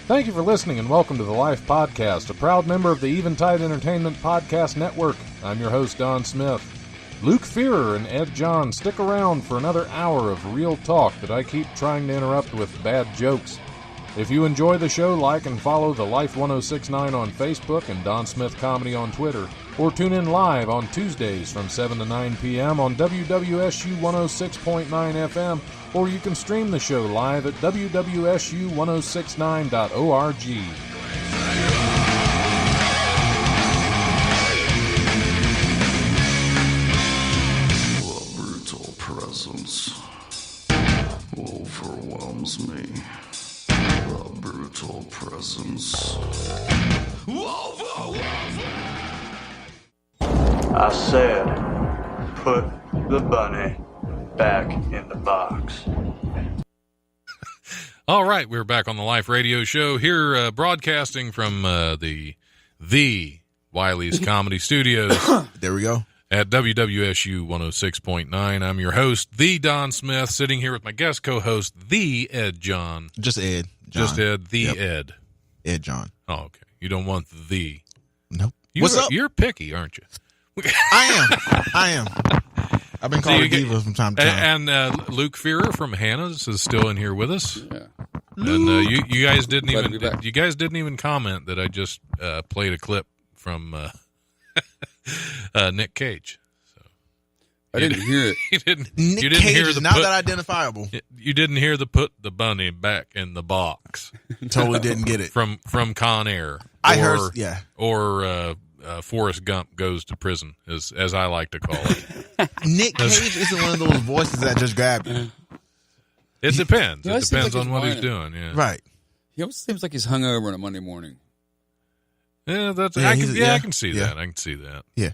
Thank you for listening and welcome to the Life Podcast, a proud member of the Eventide Entertainment Podcast Network. I'm your host, Don Smith. Luke Fearer and Ed John stick around for another hour of real talk that I keep trying to interrupt with bad jokes. If you enjoy the show, like and follow the Life 1069 on Facebook and Don Smith Comedy on Twitter, or tune in live on Tuesdays from 7 to 9 p.m. on WWSU 106.9 FM, or you can stream the show live at wwsu1069.org. The brutal presence overwhelms me. The brutal presence overwhelms me. I said, put the bunny back in the box. All right, we're back on the Life Radio Show here, broadcasting from the Wiley's Comedy Studios. There we go. At WWSU 106.9. I'm your host, the Don Smith, sitting here with my guest co-host, the Ed John. Just Ed. John. Just Ed, the Yep. Ed. Ed John. Oh, okay. You don't want the. Nope. What's up? You're picky, aren't you? I am. I've been called a diva from time to time. And Luke Fearer from Hannah's is still in here with us. Yeah. And you guys didn't Glad to be back. you guys didn't even comment that I just played a clip from Nick Cage. So I didn't hear it. you didn't. Nick you didn't Cage hear is the not put, that identifiable. You didn't hear the put the bunny back in the box Totally didn't get it. from Con Air. I heard, yeah. Or Forrest Gump goes to prison, as I like to call it. Nick Cage isn't one of those voices that just grab you. It depends. He It always depends seems like on what he's he's doing. Yeah. Right. He almost seems like he's hungover on a Monday morning. Yeah, Yeah, I he's- can see yeah. that. I can see that. Yeah.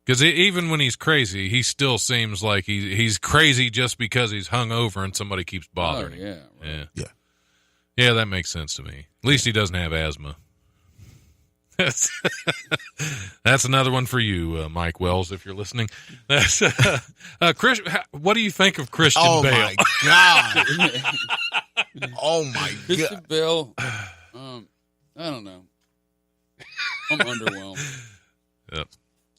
Because even when he's crazy, he still seems like he's crazy just because he's hungover and somebody keeps bothering him. Yeah. Yeah. Yeah, that makes sense to me. At least he doesn't have asthma. That's another one for you, Mike Wells, if you're listening. That's Chris. What do you think of Christian Oh, Bale? my God. Oh, my Christian God. Bale, I don't know. I'm underwhelmed. Yep.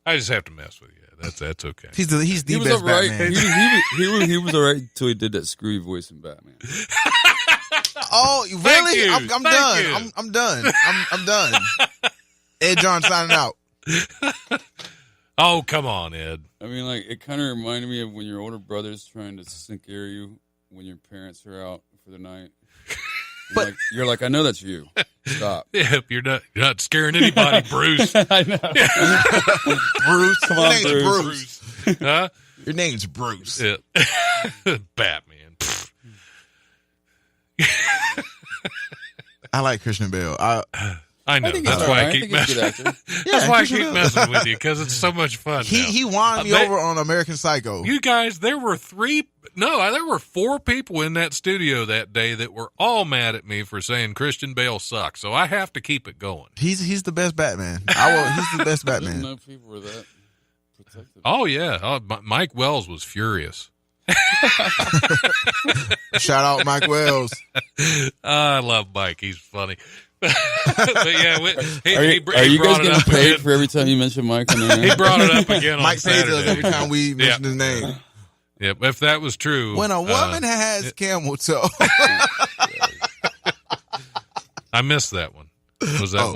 I just have to mess with you. That's okay. He's the He was best all right. Batman. He was all right until he did that screwy voice in Batman. Oh, really? you. I'm Thank done. you. I'm done. I'm done. Ed John signing out. Oh, come on, Ed. I mean, like, it kind of reminded me of when your older brother's trying to scare you when your parents are out for the night. But- You're like, I know that's you. Stop. Yep, you're not scaring anybody, Bruce. I know. Bruce. Come Your on, name's Bruce. Bruce. Huh? Your name's Bruce. Yeah. Batman. I like Christian Bale. I know. I think That's he's why all I right. keep think he's a messing. good actor. That's why I Christian keep Bale. messing with you because it's so much fun. now. He wound me over on American Psycho. You guys, there were four people in that studio that day that were all mad at me for saying Christian Bale sucks. So I have to keep it going. He's the best Batman. He's the best I didn't Batman. know people were that protective. Oh yeah, Mike Wells was furious. Shout out Mike Wells. I love Mike. He's funny. But yeah, Are you guys getting paid for every time you mention Mike on there? He brought it up again on Mike pays us Saturday. every time we mention his name. Yeah, if that was true. When a woman has camel toe. I missed that one. Was that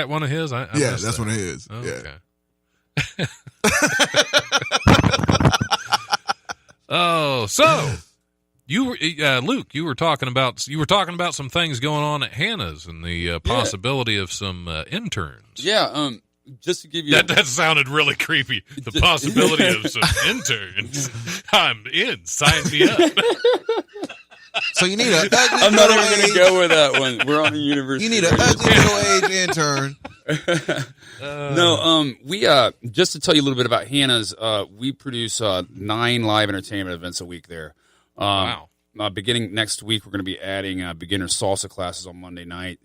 one of his? I Yeah, missed that's that. one of his. Oh, Yeah. okay. Oh, so you were Luke. You were talking about some things going on at Hannah's and the possibility of some interns. Yeah, just to give you That sounded really creepy. The possibility of some interns. I'm in. Sign me up. So you need a ugly I'm not even going to middle-aged- go with that one. We're on the university. You need an ugly middle-aged intern. No, we just to tell you a little bit about Hannah's, we produce 9 live entertainment events a week there. Wow. Beginning next week, we're going to be adding beginner salsa classes on Monday night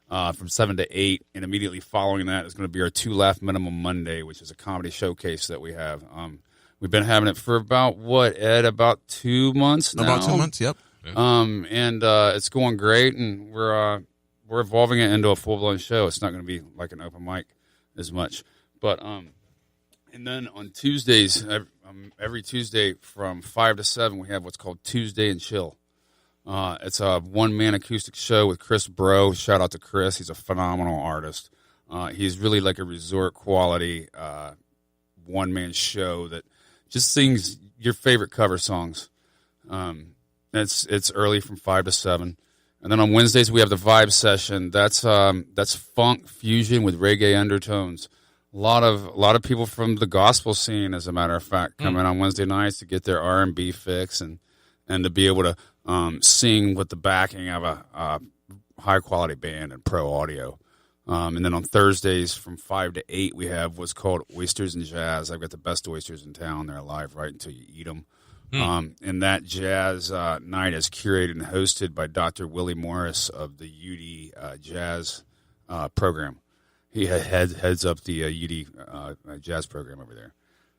from 7 to 8, and immediately following that is going to be our 2 Laugh Minimum Monday, which is a comedy showcase that we have. We've been having it for about, Ed, about 2 months now? About 2 months, yep. And it's going great, and we're we're evolving it into a full blown show. It's not going to be like an open mic as much, but and then on Tuesdays, every Tuesday from 5 to 7, we have what's called Tuesday and Chill. It's a one-man acoustic show with Chris Bro. Shout out to Chris. He's a phenomenal artist. He's really like a resort quality one-man show that just sings your favorite cover songs. It's early from 5 to 7. And then on Wednesdays, we have the Vibe Session. That's funk fusion with reggae undertones. A lot of people from the gospel scene, as a matter of fact, come in on Wednesday nights to get their R&B fix and to be able to sing with the backing of a high-quality band and pro audio. And then on Thursdays from 5 to 8, we have what's called Oysters and Jazz. I've got the best oysters in town. They're alive right until you eat them. And that jazz night is curated and hosted by Dr. Willie Morris of the UD Jazz program. He heads up the UD jazz program over there.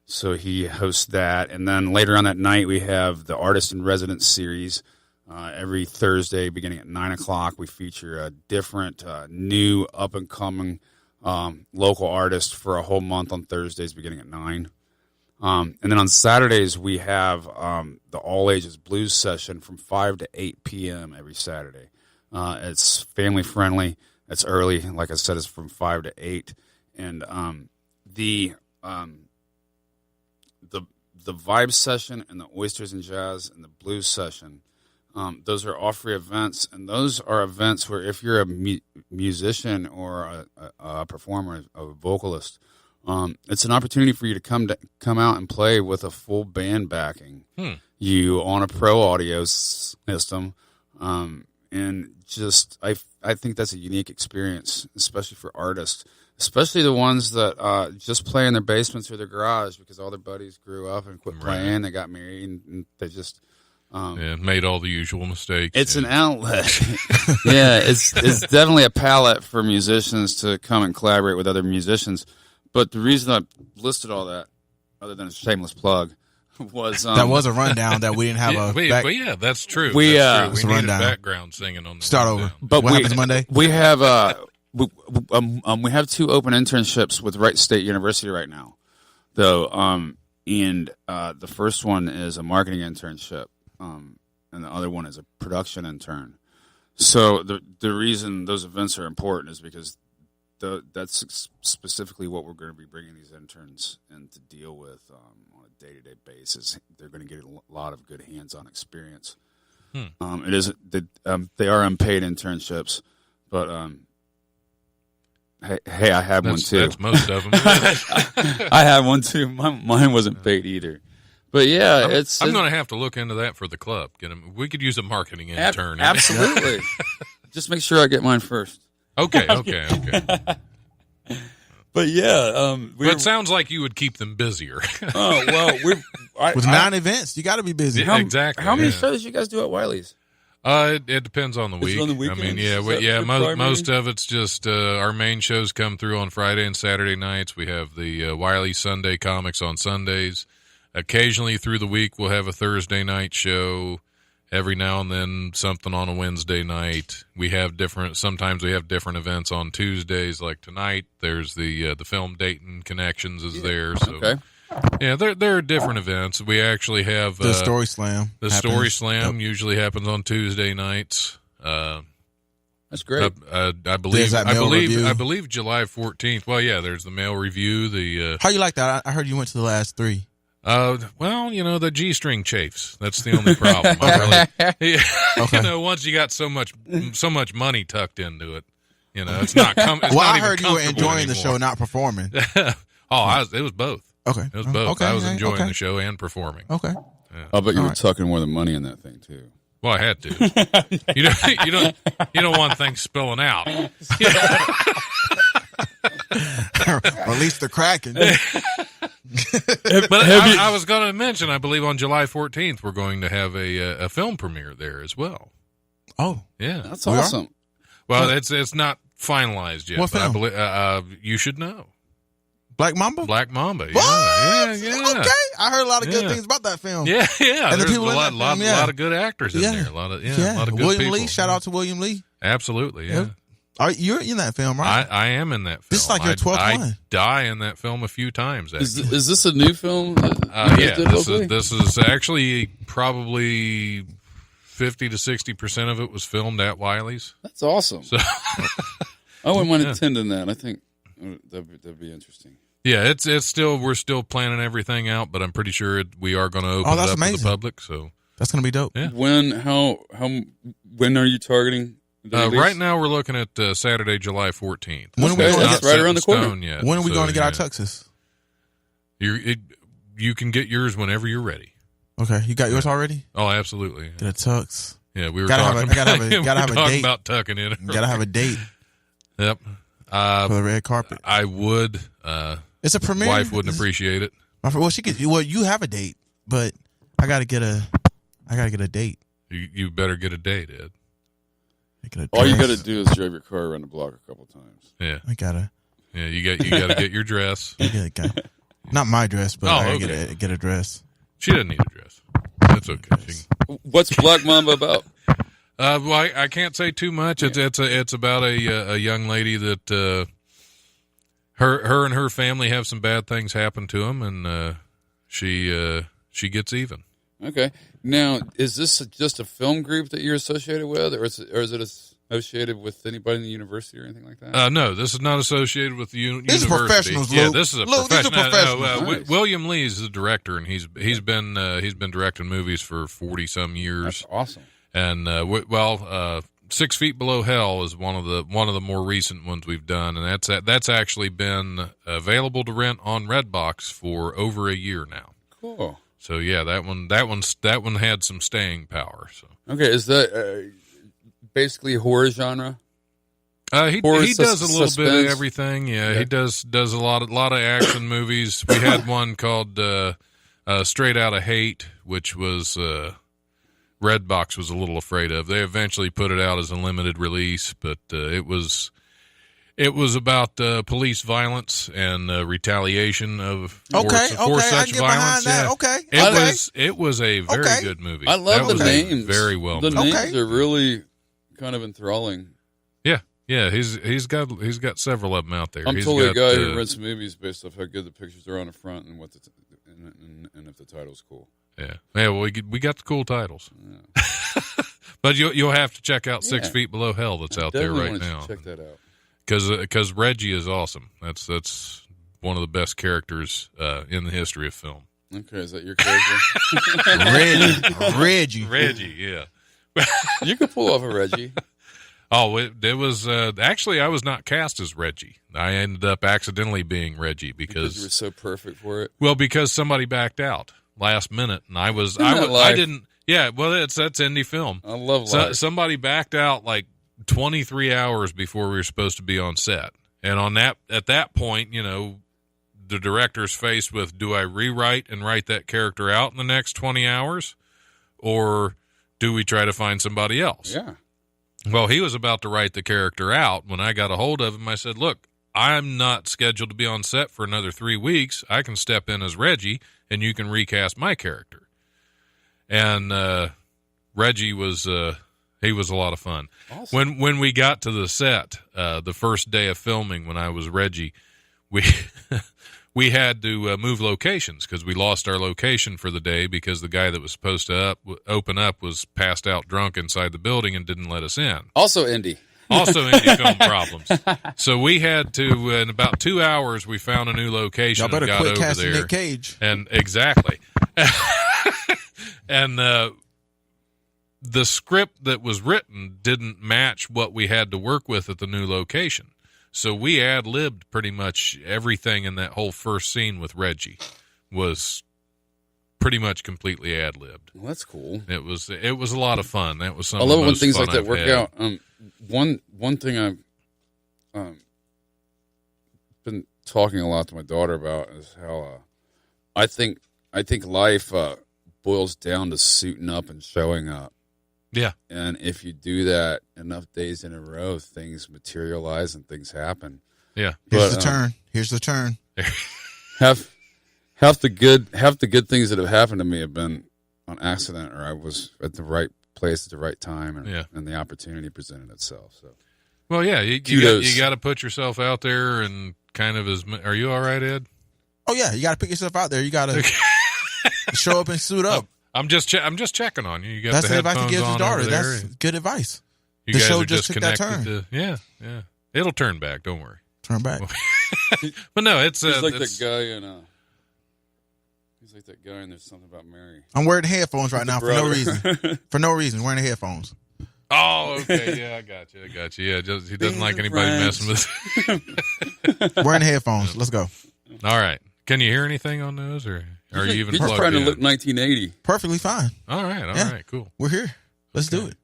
So he hosts that. And then later on that night, we have the Artist in Residence series. Every Thursday, beginning at 9 o'clock, we feature a different, new, up-and-coming local artist for a whole month on Thursdays, beginning at 9. And then on Saturdays, we have the All Ages Blues Session from 5 to 8 p.m. every Saturday. It's family-friendly. It's early. Like I said, it's from 5 to 8. And the Vibe Session and the Oysters and Jazz and the Blues Session, those are all free events, and those are events where if you're a musician or a performer, a vocalist, it's an opportunity for you to come out and play with a full band backing you on a pro audio system, and just I think that's a unique experience, especially for artists, especially the ones that just play in their basements or their garage because all their buddies grew up and quit playing, they got married, and they just made all the usual mistakes. It's an outlet. Yeah, it's definitely a palette for musicians to come and collaborate with other musicians. But the reason I listed all that, other than a shameless plug, was that was a rundown that we didn't have but yeah, that's true. We that's true. We needed background singing on the start rundown. over. But what happens Monday? We have we have 2 open internships with Wright State University right now, though. And the first one is a marketing internship, and the other one is a production intern. So the reason those events are important is because that's specifically what we're going to be bringing these interns in to deal with on a day-to-day basis. They're going to get a lot of good hands-on experience. It is they are unpaid internships, but hey, I had one too. That's most of them. I had one too. Mine wasn't paid either. But yeah, I'm going to have to look into that for the club. We could use a marketing intern. Absolutely. Just make sure I get mine first. Okay. But yeah, but it sounds like you would keep them busier. Oh well, with 9 events, you got to be busy. Exactly. How many shows you guys do at Wiley's? It depends on the week. On the weekends? I mean, most of it's just our main shows come through on Friday and Saturday nights. We have the Wiley Sunday Comics on Sundays. Occasionally through the week, we'll have a Thursday night show. Every now and then, something on a Wednesday night. Sometimes we have different events on Tuesdays. Like tonight, there's the film Dayton Connections is there. So, okay. Yeah, there are different events. We actually have the Story Slam. The Story Slam usually happens on Tuesday nights. That's great. I believe July 14th. Well, yeah, there's the mail review. How you like that? I heard you went to the last 3. Well, the G-string chafes. That's the only problem. Okay. Once you got so much money tucked into it, it's not coming. Well, I heard you were enjoying the show, not performing. It was both. Okay. It was both. Okay, I was enjoying the show and performing. Okay. Yeah. I bet you were tucking more than money in that thing too. Well, I had to. You don't want things spilling out. Release the Kraken. But I was going to mention, I believe on July 14th, we're going to have a film premiere there as well. Oh, yeah, that's awesome. Well, it's not finalized yet. What but film? I believe you should know. Black Mamba. Black Mamba. What? Yeah. Okay, I heard a lot of good things about that film. Yeah. And there's the people a in that film, lot of good actors in there. A lot of good William people. Lee. Shout out to William Lee. Absolutely. Yeah. You're in that film, right? I am in that film. This is like your 12th I one. die in that film a few times. Is this a new film? Yeah, this is actually probably 50 to 60% of it was filmed at Wiley's. That's awesome. So, I wouldn't mind attending that. I think that'd be interesting. yeah, it's still we're still planning everything out, but I'm pretty sure we are going to open it that's up to amazing. the public. So That's gonna be dope. Yeah. When are you targeting? right now we're looking at Saturday, July 14th. When are we Okay, going to that's get right around the corner. Yet, When are we so, going to get our yeah. tuxes? You can get yours whenever you're ready. Okay, you got yours already? Oh, absolutely. Get a tux. Yeah, we were Gotta have talking. a- gotta have a- we were gotta have a talking date. about tucking in. You gotta have a date Yep. for the red carpet. I would. It's a premiere. Wife wouldn't appreciate it. Well, she could. Well, you have a date, but I gotta get a date. You better get a date, Ed. All you got to do is drive your car around the block a couple times. Yeah. I gotta. Yeah, you got to get your dress. Not my dress, but I gotta okay. get a dress. She doesn't need a dress. That's okay. What's Black Mamba about? Well, I can't say too much. It's about a young lady that her and her family have some bad things happen to them, and she gets even. Okay. Now, is this just a film group that you're associated with, or is it associated with anybody in the university or anything like that? No, this is not associated with the These are university. professionals, Yeah, Luke. this is a Luke, these are professional. professionals. Nice. William Lee is the director, and he's been directing movies for 40 some years. That's awesome. And 6 Feet Below Hell is one of the more recent ones we've done, and that's actually been available to rent on Redbox for over a year now. Cool. So yeah, that one had some staying power. So Okay, is that basically horror genre? he Horror does a little bit of suspense? everything. Yeah, Okay. he does a lot of action movies. We had one called Straight Outta Hate, which was Redbox was a little afraid of. They eventually put it out as a limited release, but it was about police violence and retaliation for I such can get behind violence. that. Yeah. Okay. It was a very good movie. I love That the was a names. very well The made. names are really kind of enthralling. Yeah, he's got several of them out there. I'm He's totally a got, guy who rents movies based off how good the pictures are on the front and and if the title's cool. Yeah. Well, we got the cool titles, but you'll have to check out 6 Yeah. Feet Below Hell that's out there Definitely right wanna now. Check that out. Because Reggie is awesome. That's one of the best characters in the history of film. Okay, is that your character? Reggie. Reggie, yeah. You could pull off a Reggie. Oh, it was actually I was not cast as Reggie. I ended up accidentally being Reggie Because you were so perfect for it. because somebody backed out last minute, and I life? didn't. Yeah, well, that's indie film. I love life. Somebody backed out like 23 hours before we were supposed to be on set, and at that point, the director's faced with: do I rewrite and write that character out in the next 20 hours, or do we try to find somebody else? Yeah. Well, he was about to write the character out. When I got a hold of him, I said, look, I'm not scheduled to be on set for another 3 weeks. I can step in as Reggie, and you can recast my character. And Reggie was he was a lot of fun. Awesome. When we got to the set, the first day of filming, when I was Reggie, we had to move locations because we lost our location for the day because the guy that was supposed to open up was passed out drunk inside the building and didn't let us in. Also indie. Also indie film problems. So we had to, in about 2 hours, we found a new location Y'all better and got quit over casting there. Nick Cage. And exactly. And the script that was written didn't match what we had to work with at the new location. So we ad-libbed pretty much everything in that whole first scene with Reggie was pretty much completely ad-libbed. Well, that's cool. It was a lot of fun. That was some I of love the it when most things fun like that I've work had. out. One thing I've been talking a lot to my daughter about is how I think life boils down to suiting up and showing up. Yeah. And if you do that enough days in a row, things materialize and things happen. Yeah. Here's But, the turn. Here's the turn. Half the good things that have happened to me have been on accident, or I was at the right place at the right time, and the opportunity presented itself. So Well, yeah, you Kudos. got to put yourself out there and kind of Are you all right, Ed? Oh yeah, you got to pick yourself out there. You got to show up and suit up. I'm just checking on you. You got That's the the advice to headphones give his on daughter. over there. That's good advice. You The guys show are just took that connected turn. to yeah. It'll turn back. Don't worry. Turn back. But no, it's He's like it's, that guy in. He's like that guy in There's Something About Mary. I'm wearing headphones right now for no brother. reason. For no reason, wearing the headphones. Oh, okay. Yeah, I got you. Yeah, just he doesn't like anybody messing with. Wearing the headphones. Let's go. All right. Can you hear anything on those, or are you even He's plugged trying to in? look 1980. Perfectly fine. All right. Yeah. Cool. We're here. Let's do it.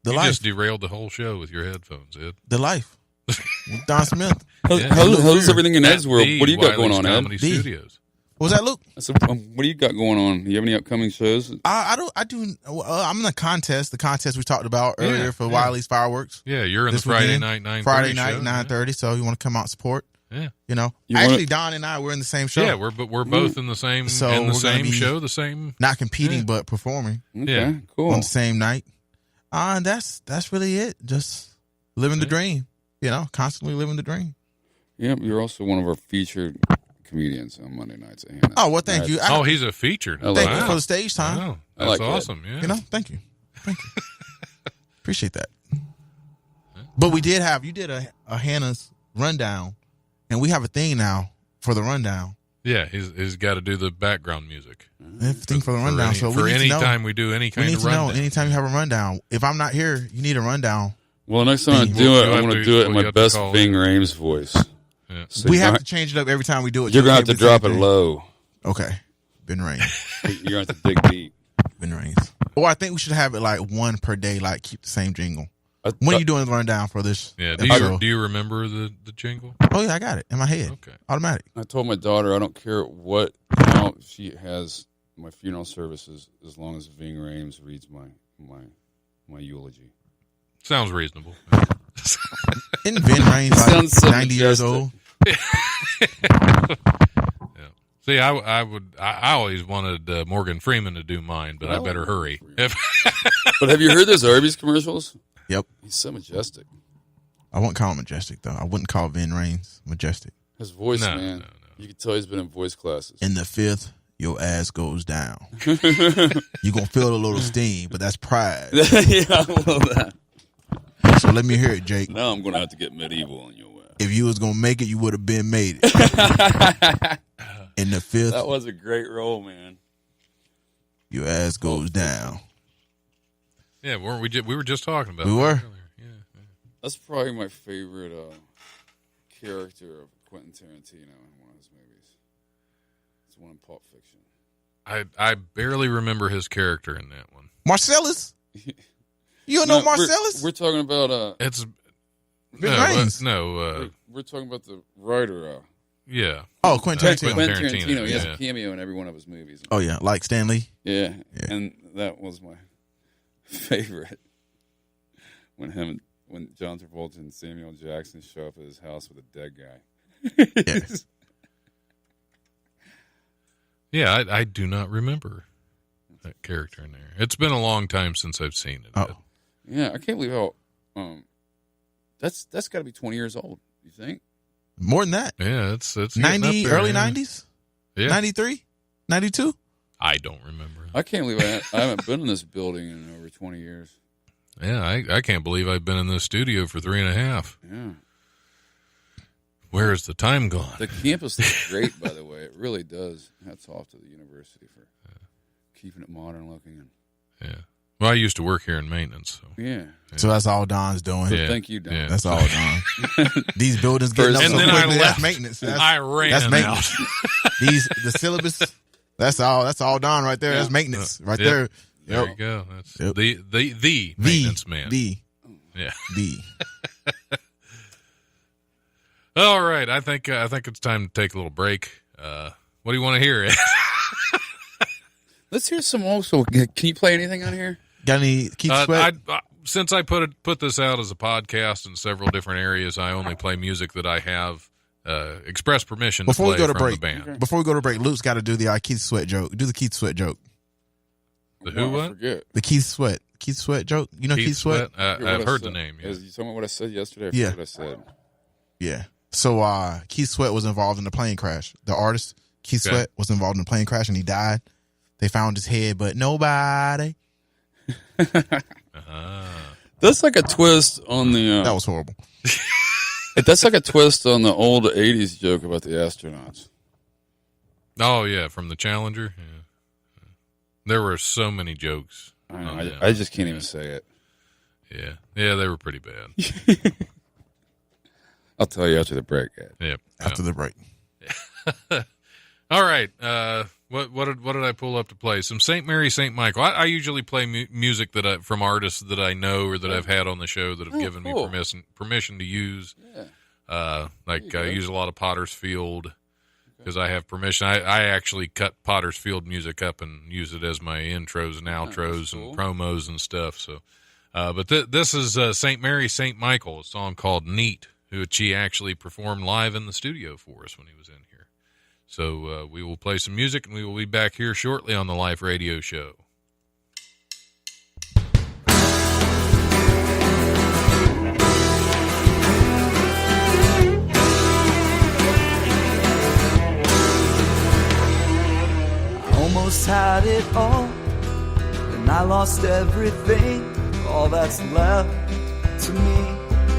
The You life. just derailed the whole show with your headphones, Ed. The life. With Don Smith. Yeah. How's everything in Ed's world? The What do you got going Wiley's on, Ed? Comedy The- Studios. Was that Luke? I said, what do you got going on? Do you have any upcoming shows? I'm in the contest we talked about earlier for yeah. Wiley's Fireworks. Yeah, you're in This the Friday weekend. night 9:30 Friday night, show. 9:30. So you want to come out and support? Yeah. You know, You actually, wanna- Don and I were in the same show. Yeah, we're both in the same So in the we're gonna same be- show, the same. not competing Yeah. but performing Okay, Yeah. cool. on the same night. And that's really it. Just living the dream. You know, constantly living the dream. Yeah, you're also one of our featured comedians on Monday nights at Hannah. Oh well, thank you. Oh, he's a featured. I like Thank that. you for the stage time. Wow, I that's like that. awesome. Yeah. You know, thank you. Appreciate that. But you did a Hannah's rundown, and we have a thing now for the rundown. Yeah, he's got to do the background music We have a thing for the rundown. So for we need any to know. time we do any We kind need of to know rundown. anytime you have a rundown. If I'm not here, you need a rundown. Well, next time I We'll- do it, we'll I'm have going to- to do it in we'll my have to best call Ving it. Rhames voice. Yeah. So We you're have gonna- to change it up every time we do it. You're going to Can't have to be the drop same it thing. low. Okay. Ben Rains. You're going to have to dig deep. Ben Rains. Or I think we should have it like one per day, like keep the same jingle. I- When are you doing the rundown for this? Yeah. episode? Do you remember the jingle? Oh yeah, I got it in my head. Okay. Automatic. I told my daughter I don't care how she has my funeral services as long as Ving Rhames reads my eulogy. Sounds reasonable. Isn't Ben Rains like Sounds so 90 years majestic. old? See, I always wanted Morgan Freeman to do mine, but I better hurry. If But have you heard those Arby's commercials? Yep. He's so majestic. I wouldn't call him majestic though. I wouldn't call Ben Rains majestic. His voice, No, man. no. You can tell he's been in voice classes. In the fifth, your ass goes down. You're gonna feel a little steam, but that's pride. Yeah, I love that. So let me hear it, Jake. Now I'm going to have to get medieval on your ass. If you was gonna make it, you would have been made it. In the fifth, That was a great role, man. your ass goes down. yeah, weren't we? We were just talking about. We that were? earlier. Yeah. That's probably my favorite character of Quentin Tarantino in one of his movies. It's one in Pulp Fiction. I barely remember his character in that one. Marcellus? You don't know No, Marcellus? We're talking about It's Ben no, Rains. we're talking about the writer. Yeah. Oh, Quentin Tarantino. Quentin Quentin Tarantino. He has yeah. a cameo in every one of his movies. Oh yeah, like Stan Lee. Yeah, Yeah. and that was my favorite. When John Travolta and Samuel Jackson show up at his house with a dead guy. Yeah. Yeah, I do not remember that character in there. It's been a long time since I've seen it. Oh. Yeah, I can't believe how that's got to be 20 years old. You think? More than that. Yeah, it's getting up 90, there, early yeah. 90s? Yeah, 93? 92? I don't remember. I can't believe I haven't been in this building in over 20 years. Yeah, I can't believe I've been in this studio for 3.5. Yeah, Where is the time gone? the campus looks great, by the way. It really does. Hats off to the university for keeping it modern looking. And Yeah. Well, I used to work here in maintenance. So. yeah, So that's all Don's doing. Yeah. thank you, Don. Yeah. That's all Don. These buildings getting up And so then I quickly. left. That's maintenance. That's, I ran that's out. maintenance. The syllabus. That's all Don right there. That's maintenance right Yep. there. There Yep. you go. That's Yep. the maintenance man. Yeah. The. All right. I think it's time to take a little break. What do you want to hear? Let's hear some also. Can you play anything on here? Got any Keith Sweat? Since I put this out as a podcast in several different areas, I only play music that I have express permission Before to we play go to from break, the band. Before we go to break, Luke's got to do the Keith Sweat joke. Do the Keith Sweat joke. The who I what? forget. The Keith Sweat Keith Sweat joke? You know Keith Sweat? I've heard the name. Yeah. You told me what I said yesterday. I Yeah. forgot what I said. Yeah. So Keith Sweat was involved in the plane crash. The artist Keith Okay. Sweat was involved in the plane crash and he died. They found his head, but nobody. That's like a twist on the. That was horrible. That's like a twist on the old '80s joke about the astronauts. Oh yeah, from the Challenger. Yeah. There were so many jokes. I know, on that. I just can't even say it. Yeah, they were pretty bad. I'll tell you after the break. Ed. Yep. After the break. All right. What did I pull up to play? Some St. Mary, St. Michael. I usually play music from artists that I know or that I've had on the show that have given me permission to use. Yeah. I use a lot of Potter's Field because I have permission. I actually cut Potter's Field music up and use it as my intros and outros and promos and stuff. So, but this is St. Mary, St. Michael, a song called "Neat," which he actually performed live in the studio for us when he was in here. So we will play some music, and we will be back here shortly on the Life Radio Show. I almost had it all, and I lost everything. All that's left to me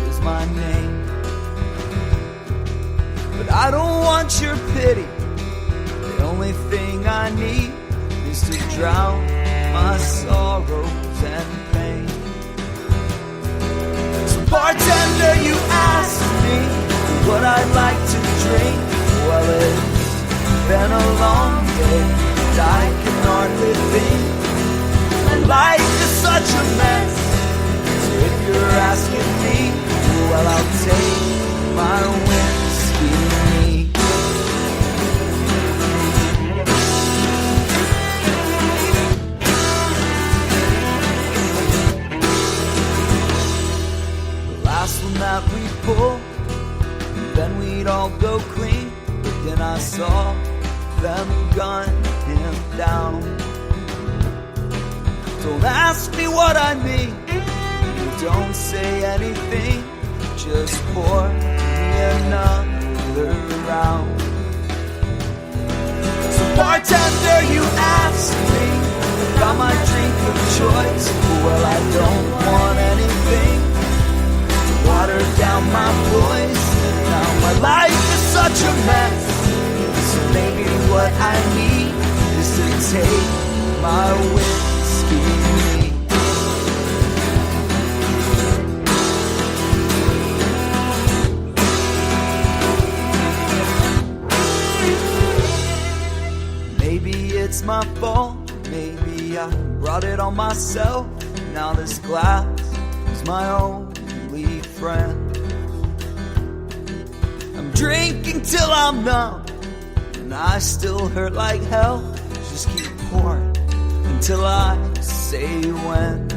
is my name. But I don't want your pity. The only thing I need is to drown my sorrows and pain. So bartender, you asked me what I'd like to drink. Well, it's been a long day, and I can hardly think. My life is such a mess. So if you're asking me, well, I'll take my whiskey neat. The last one that we pulled, then we'd all go clean. But then I saw them gun him down. Don't ask me what I mean. Don't say anything. Just pour me another round. So bartender, you asked me about my drink of choice. Well, I don't want anything to water down my voice. Now my life is such a mess. So maybe what I need is to take my whiskey neat. Maybe it's my fault, maybe I brought it on myself. Now this glass is my only friend. I'm drinking till I'm numb, and I still hurt like hell. Just keep pouring until I say when.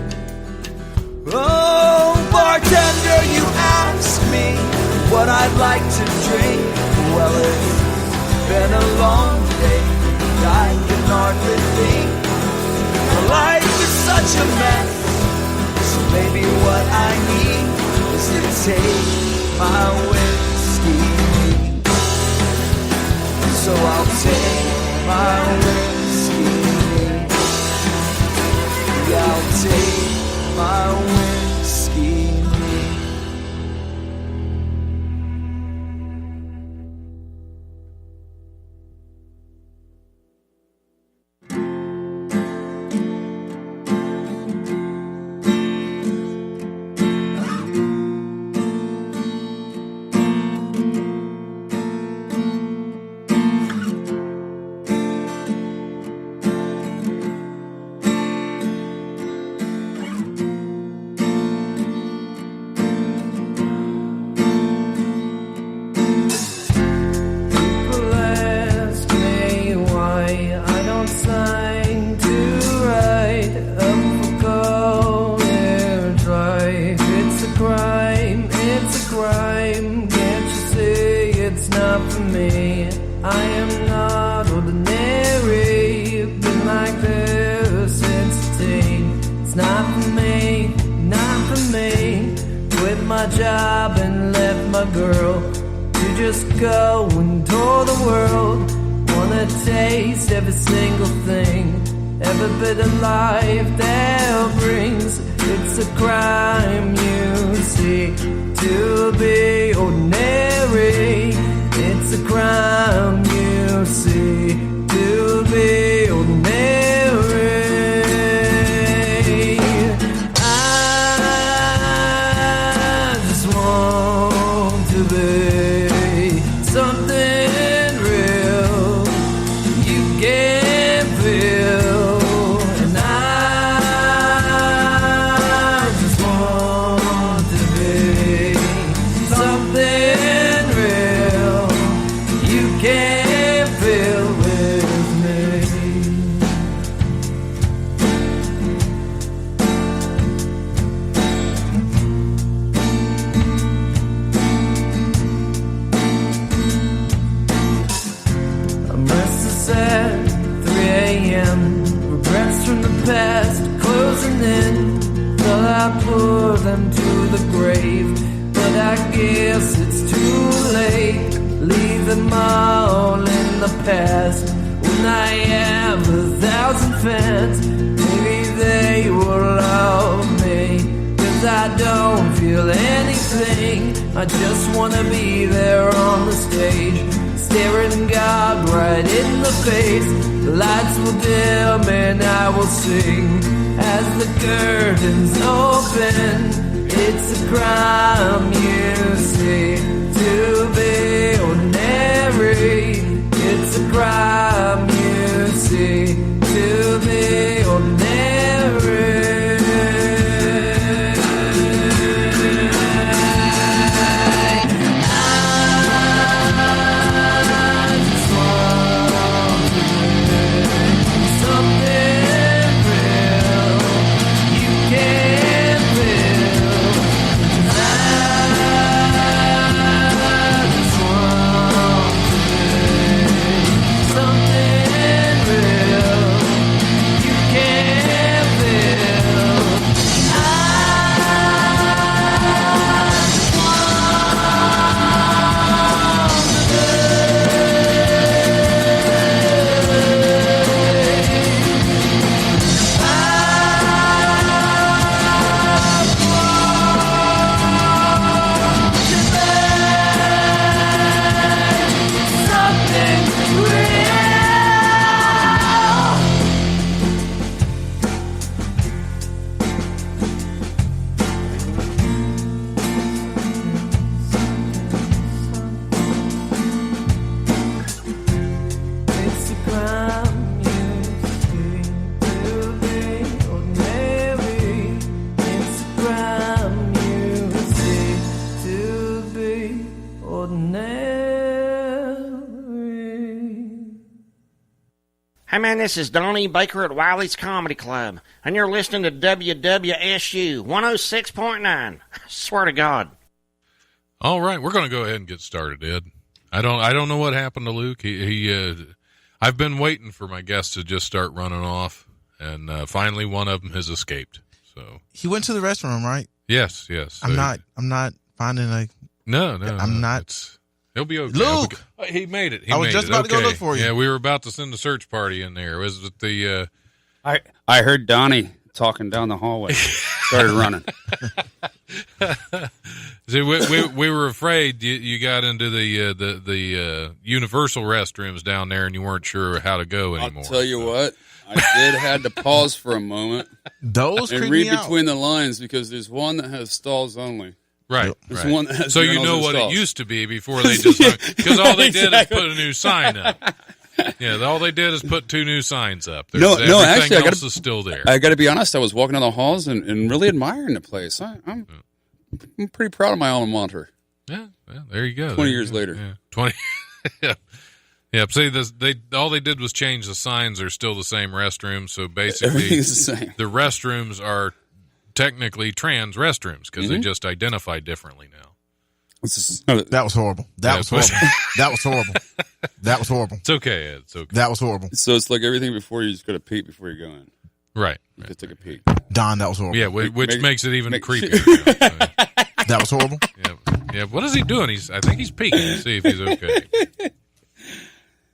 Oh, bartender, you asked me what I'd like to drink. Well, it's been a long day, and I can hardly think. My life is such a mess, so maybe what I need is to take my whiskey neat. So I'll take my whiskey neat. Yeah, I'll take my whiskey neat. my job and left my girl to just go and tour the world. Wanna taste every single thing, every bit of life that brings. It's a crime, you see, to be ordinary. It's a crime, you see, to be ordinary. I just want to be something real you can feel, and I just want to be something real you can feel with me. I'm restless at 3 a.m. Regrets from the past closing in. Thought I put them to the grave, but I guess it's too late. Leave them all in the past. When I have 1,000 fans, maybe they will love me. 'Cause I don't feel anything. I just wanna be there on the stage, staring God right in the face. The lights will dim and I will sing as the curtains open. It's a crime, you see, to be ordinary. It's a crime, you see, to be ordinary. Hey man, this is Donnie Baker at Wiley's Comedy Club, and you're listening to WWSU 106.9. I swear to God. All right, we're going to go ahead and get started, Ed. I don't know what happened to Luke. I've been waiting for my guests to just start running off, and finally one of them has escaped. So He went to the restroom, right? yes. I'm not finding a. No. I'm not. He'll be okay. Luke! He made it. I was just about to go look for you. Yeah, we were about to send a search party in there. It was with the. I heard Donnie talking down the hallway. Started running. See, we were afraid you got into the universal restrooms down there and you weren't sure how to go anymore. I'll tell you what, I did had to pause for a moment Those and creep read me out. between the lines because there's one that has stalls only. Right. There's right. one that has So you urinals know and what stalls. it used to be before they just because all they did is Exactly. put a new sign up. Yeah, all they did is put 2 new signs up. No, Everything actually, I else is still there. I got to be honest. I was walking down the halls and really admiring the place. I'm pretty proud of my alma mater. Yeah, there you go. 20 years later. Yeah. 20. Yeah. See, all they did was change the signs. Are still the same restrooms. So basically, Everything's the same. the restrooms are technically trans restrooms because they just identify differently now. That was horrible. That was horrible. That was horrible. That was horrible. It's okay, Ed. It's okay. That was horrible. So it's like everything before you just got to peek before you go in. Right. You just take a peek. Don, that was horrible. Yeah, which makes it even make- creepier. That was horrible. Yeah. What is he doing? I think he's peeking to see if he's okay.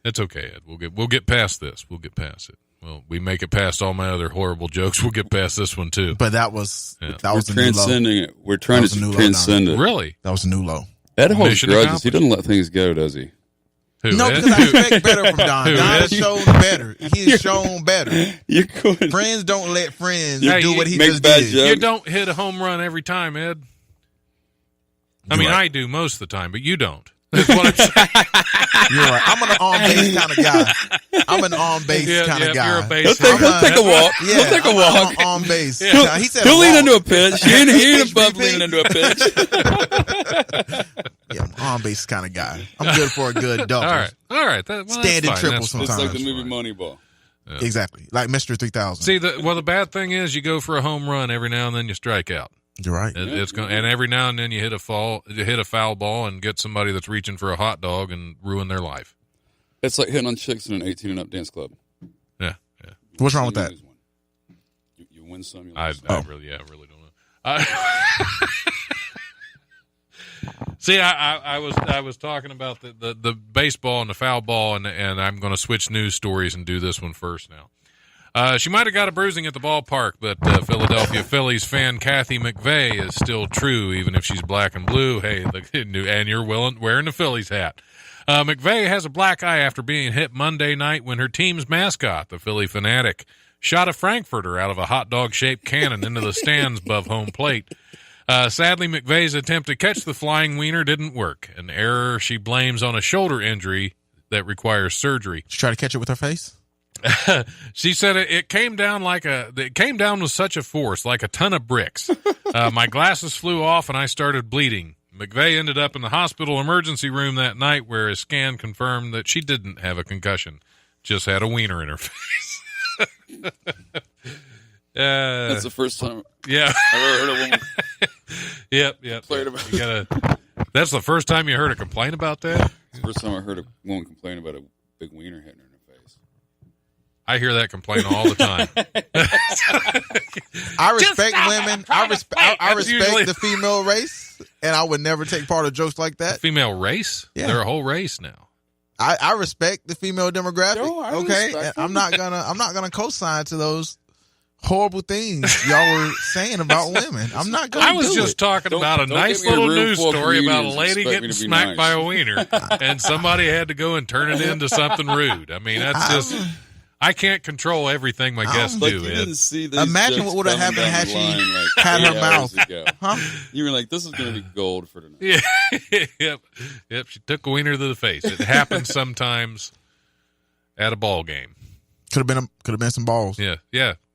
It's okay, Ed. We'll get past this. We'll get past it. Well, we make it past all my other horrible jokes. We'll get past this one too. But that was We're a new low. transcending it. We're trying That was a to new low transcend it. Really? That was a new low. Ed holds Mission grudges. He accomplished. doesn't let things go, does he? Who, No, Ed? because I expect better from Don. Who, Don Ed? has shown better. He has shown better. You're good. Friends don't let friends Hey, do what he make just bad did. jokes. You don't hit a home run every time, Ed. I mean, right. I do most of the time, but you don't. That's what I'm saying. You're right. I'm an on-base kind of guy. I'm an on-base kind of guy. You're a base He'll hitter. take a walk. Yeah, He'll take a walk. I'm on base. Yeah. He said He'll a lean walk. into a pitch. He ain't above HBP. leaning into a pitch. Yeah, I'm on base kind of guy. I'm good for a good double. All right. Standing triple It's sometimes. like the movie Moneyball. Exactly, like Mr. 3000. See, the bad thing is you go for a home run every now and then you strike out. You're right. It's going, and every now and then you hit a foul ball and get somebody that's reaching for a hot dog and ruin their life. It's like hitting on chicks in an 18 and up dance club. Yeah. What's wrong with You that? lose one. You win some, you I lose some. really don't know. See, I was talking about the baseball and the foul ball, and I'm going to switch news stories and do this one first now. She might have got a bruising at the ballpark, but Philadelphia Phillies fan Kathy McVeigh is still true, even if she's black and blue. Hey, and you're wearing the Phillies hat. McVeigh has a black eye after being hit Monday night when her team's mascot, the Philly Fanatic, shot a Frankfurter out of a hot dog-shaped cannon into the stands above home plate. Sadly, McVeigh's attempt to catch the flying wiener didn't work, an error she blames on a shoulder injury that requires surgery. She tried to catch it with her face. She said it came down with such a force, like a ton of bricks. My glasses flew off and I started bleeding. McVeigh ended up in the hospital emergency room that night where a scan confirmed that she didn't have a concussion, just had a wiener in her face. That's the first time Yeah. I've ever heard a woman Yep. complain about You gotta. That's the first time you heard a complaint about that? It's the first time I heard a woman complain about a big wiener hitting her in the face. I hear that complaint all the time. I respect women. I respect That's usually- the female race, and I would never take part of jokes like that. Female race? Yeah. They're a whole race now. I respect the female demographic. No, I okay, respect and them. I'm not gonna co-sign to those horrible things y'all were saying about women. I'm not gonna. I was do just it. talking Don't- about a don't nice get me in a little room news full of story about a comedians lady expect me getting to be smacked nice. by a wiener, and somebody had to go and turn it into something rude. I mean, that's just. I can't control everything my guests Like do, you Ed. didn't see these Imagine jokes what would've coming happened down had the she line, like, had 8 her hours mouth. ago. Huh? You were like, this is going to be gold for tonight. Yeah, yep. She took a wiener to the face. It happens sometimes at a ball game. Could have been some balls. Yeah.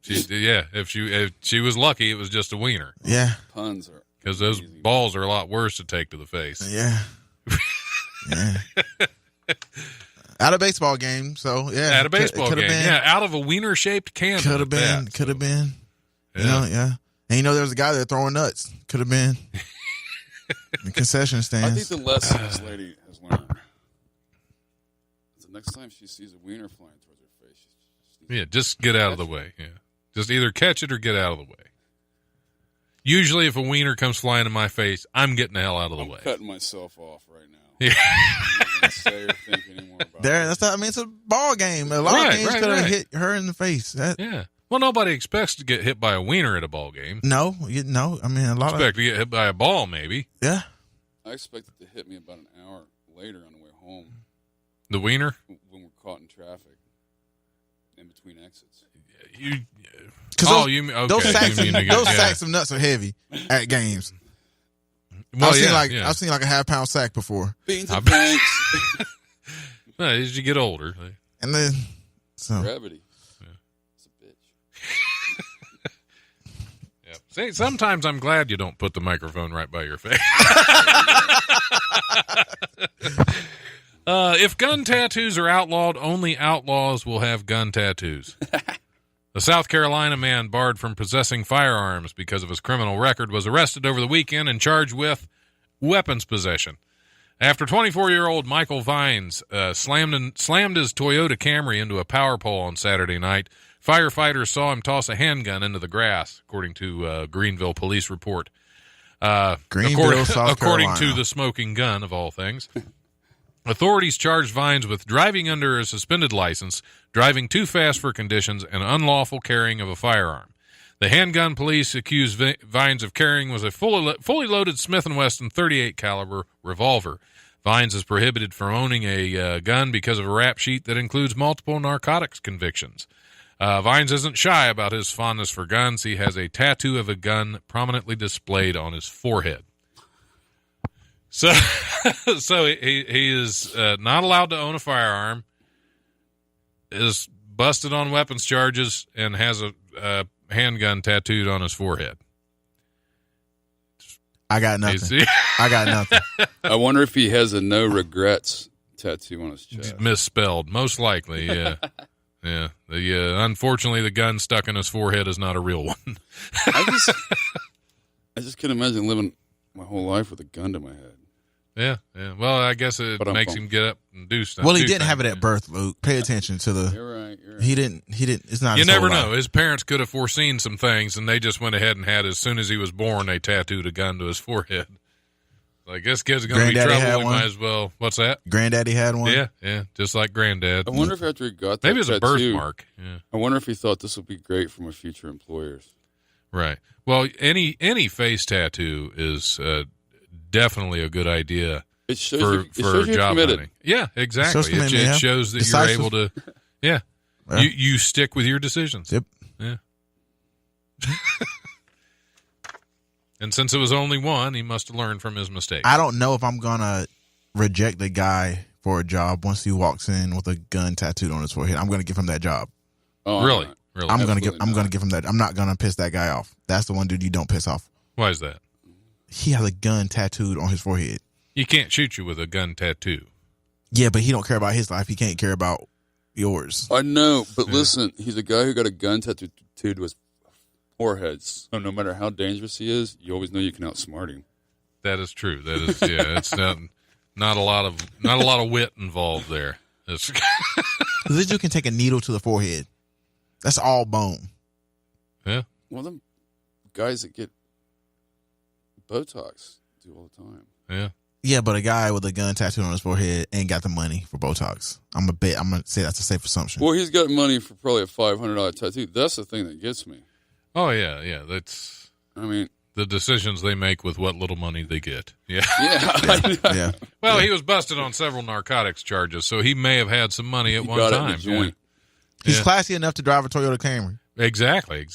If she was lucky, it was just a wiener Yeah, Puns are because those balls are a lot worse to take to the face. yeah, yeah. At a baseball game, so yeah. At a baseball Coulda game, been, yeah, out of a wiener shaped cannon. Could have at been. that, Could have so, been. Yeah. You know, yeah. And there was a guy there throwing nuts. Could have been. The concession I think stands. the lesson this lady has learned is the next time she sees a wiener flying towards her face, Yeah, just get out of the way. Yeah, just either catch it or get out of the way. Usually, if a wiener comes flying in my face, I'm getting the hell out of the I'm way. cutting myself off right now. Yeah. I'm not going to say or think anymore about There, it. that's not, I mean, it's a ball game. A lot Right, of things right, could have right. hit her in the face. That Yeah. Well, nobody expects to get hit by a wiener at a ball game. no, I mean, a lot Expect to get hit by a ball, maybe. yeah. I expect it to hit me about an hour later on the way home The wiener? when we're caught in traffic in between exits. You. 'Cause Oh, those- you mean okay? Those sacks, you mean to get- those yeah. sacks of nuts are heavy at games. Well, I've seen yeah. I've seen like a half-pound sack before, Beans I and bet- tanks. No, as you get older, and then so Gravity. It's a bitch. yeah. See, sometimes I'm glad you don't put the microphone right by your face. If gun tattoos are outlawed, only outlaws will have gun tattoos. The South Carolina man barred from possessing firearms because of his criminal record was arrested over the weekend and charged with weapons possession. After 24-year-old Michael Vines slammed his Toyota Camry into a power pole on Saturday night, firefighters saw him toss a handgun into the grass, according to Greenville police report. Greenville, South according to Carolina. the Smoking Gun, of all things. Authorities charged Vines with driving under a suspended license, driving too fast for conditions, and unlawful carrying of a firearm. The handgun police accused Vines of carrying was a fully loaded Smith & Wesson .38 caliber revolver. Vines is prohibited from owning a gun because of a rap sheet that includes multiple narcotics convictions. Vines isn't shy about his fondness for guns. He has a tattoo of a gun prominently displayed on his forehead. So he is not allowed to own a firearm, is busted on weapons charges, and has a handgun tattooed on his forehead. I got nothing. I got nothing. I wonder if he has a no regrets tattoo on his chest. Misspelled, most likely, yeah. Yeah. Unfortunately, the gun stuck in his forehead is not a real one. I just can't imagine living my whole life with a gun to my head. Yeah. Well, I guess it makes him get up and do stuff. Well, he didn't have it at birth, Luke. Pay attention to the. You're right. He didn't. It's not. You his never whole know. life. His parents could have foreseen some things, and they just went ahead and had, as soon as he was born, they tattooed a gun to his forehead. Like, this kid's going to be Granddaddy had trouble. We one. might as well. What's that? Granddaddy had one. Yeah. Just like Granddad. I wonder if after he got that Maybe it's a tattoo, birthmark. Yeah. I wonder if he thought this would be great for my future employers. Right. Well, any face tattoo is definitely a good idea. It shows for you you're job committed. hunting. Yeah, exactly. Shows commitment, It yeah. shows that Decisive. you're able to. Yeah, Yeah. You stick with your decisions. Yep. Yeah. And since it was only one, he must have learned from his mistakes. I don't know if I'm gonna reject the guy for a job once he walks in with a gun tattooed on his forehead. I'm gonna give him that job. Oh, Really? not. Really? I'm gonna Absolutely give him that. I'm not gonna piss that guy off. That's the one dude you don't piss off. Why is that? He has a gun tattooed on his forehead. You can't shoot you with a gun tattoo. Yeah, but he don't care about his life. He can't care about yours. I know, but listen, he's a guy who got a gun tattooed to his forehead. So no matter how dangerous he is, you always know you can outsmart him. That is true. That is, yeah. It's not a lot of wit involved there. It's This dude can take a needle to the forehead. That's all bone. yeah. Well, them guys that get Botox do all the time. Yeah. Yeah, but a guy with a gun tattooed on his forehead ain't got the money for Botox. I'm gonna say that's a safe assumption. Well, he's got money for probably a $500 tattoo. That's the thing that gets me. Oh yeah. That's I mean, the decisions they make with what little money they get. Yeah. yeah. Yeah. Well, he was busted on several narcotics charges, so he may have had some money at He one got it in time. the joint. He's Yeah. classy enough to drive a Toyota Camry. Yeah. Exactly.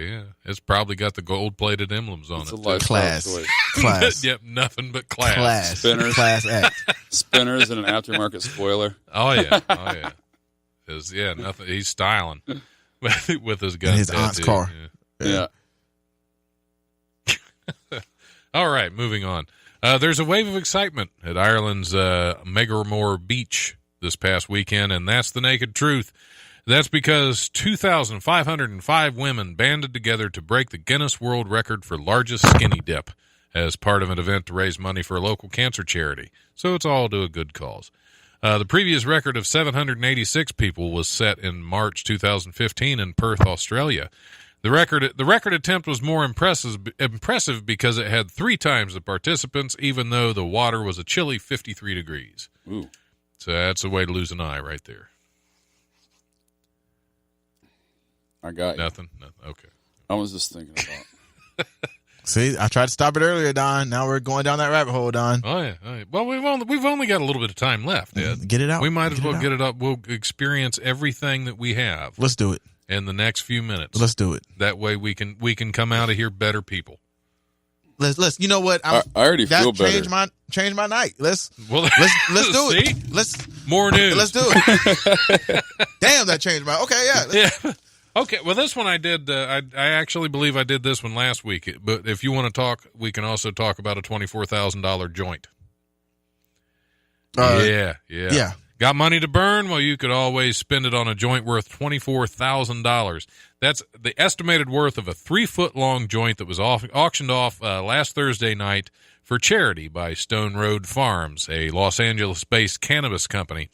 Yeah. It's probably got the gold-plated emblems on It's it. a too. lifestyle Class. choice. Class. Yep, nothing but class. Class. Spinners. Class act. Spinners and an aftermarket spoiler. Oh yeah. Nothing. He's styling with his gun. In his aunt's tattoo. car. Yeah. All right, moving on. There's a wave of excitement at Ireland's Megamore Beach this past weekend, and that's the naked truth. That's because 2,505 women banded together to break the Guinness World Record for largest skinny dip as part of an event to raise money for a local cancer charity. So it's all to a good cause. The previous record of 786 people was set in March 2015 in Perth, Australia. The record attempt was more impressive because it had 3 times the participants, even though the water was a chilly 53 degrees. Ooh. So that's a way to lose an eye right there. I got you. Nothing. Okay. I was just thinking about. See, I tried to stop it earlier, Don. Now we're going down that rabbit hole, Don. Oh yeah. All right. Well, we've only got a little bit of time left, Ed. Get it out. We might as well out. get it up. We'll experience everything that we have Let's do it. in the next few minutes. Let's do it. That way we can come out of here better people. Let's. You know what? I already feel better. Changed my night. Let's do Oh, it. See? Let's More news. let's do it. Damn, that changed my. Okay, yeah. Yeah. Okay. Well, this one I did. I actually believe I did this one last week. But if you want to talk, we can also talk about a $24,000 joint. Yeah. Got money to burn? Well, you could always spend it on a joint worth $24,000. That's the estimated worth of a 3-foot-long joint that was auctioned off last Thursday night for charity by Stone Road Farms, a Los Angeles-based cannabis company.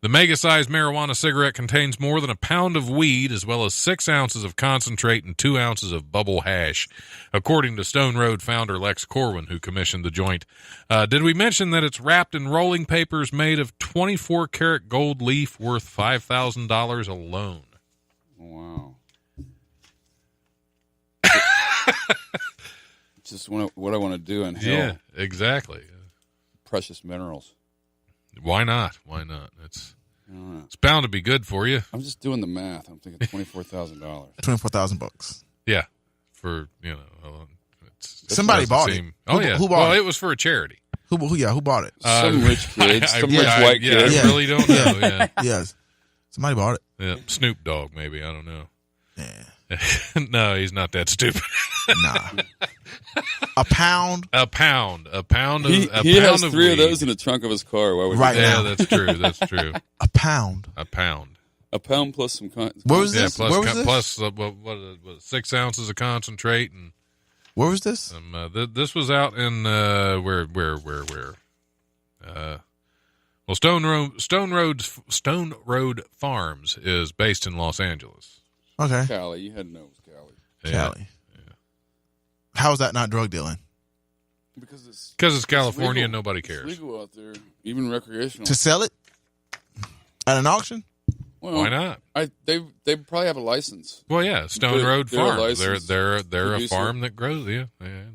The mega-sized marijuana cigarette contains more than a pound of weed, as well as 6 ounces of concentrate and 2 ounces of bubble hash, according to Stone Road founder Lex Corwin, who commissioned the joint. Did we mention that it's wrapped in rolling papers made of 24-karat gold leaf worth $5,000 alone? Wow. Just what I want to do in hell. Yeah, exactly. Precious minerals. Why not? Why not? It's bound to be good for you. I'm just doing the math. I'm thinking $24,000. $24,000. Yeah, for Somebody bought it. Oh Who- yeah. who bought it? It was for a charity. Who bought it? Some rich kids, some rich white kids. I really don't know. Yeah. Yes. Somebody bought it. Yeah, Snoop Dogg, maybe. I don't know. Yeah. No, he's not that stupid. Nah. A pound. A pound of He pound has of 3 of weed. those in the trunk of his car. Why would Right he? now. Yeah, that's true. That's true. A pound. A pound. A pound plus some. Where was Yeah, this? plus Where was this? plus what 6 ounces of concentrate and Where was this? this was out in where? Well, Stone Road Farms is based in Los Angeles. Okay. Cali. You had to know it was Cali. Yeah. Cali. How is that not drug dealing? Because it's California legal. and nobody It's cares. legal out there, even recreational. To sell it at an auction? Well, Why not? They probably have a license. Well, yeah, Stone They're- Road they're a Farms. licensed They're a producer. farm that grows. Yeah,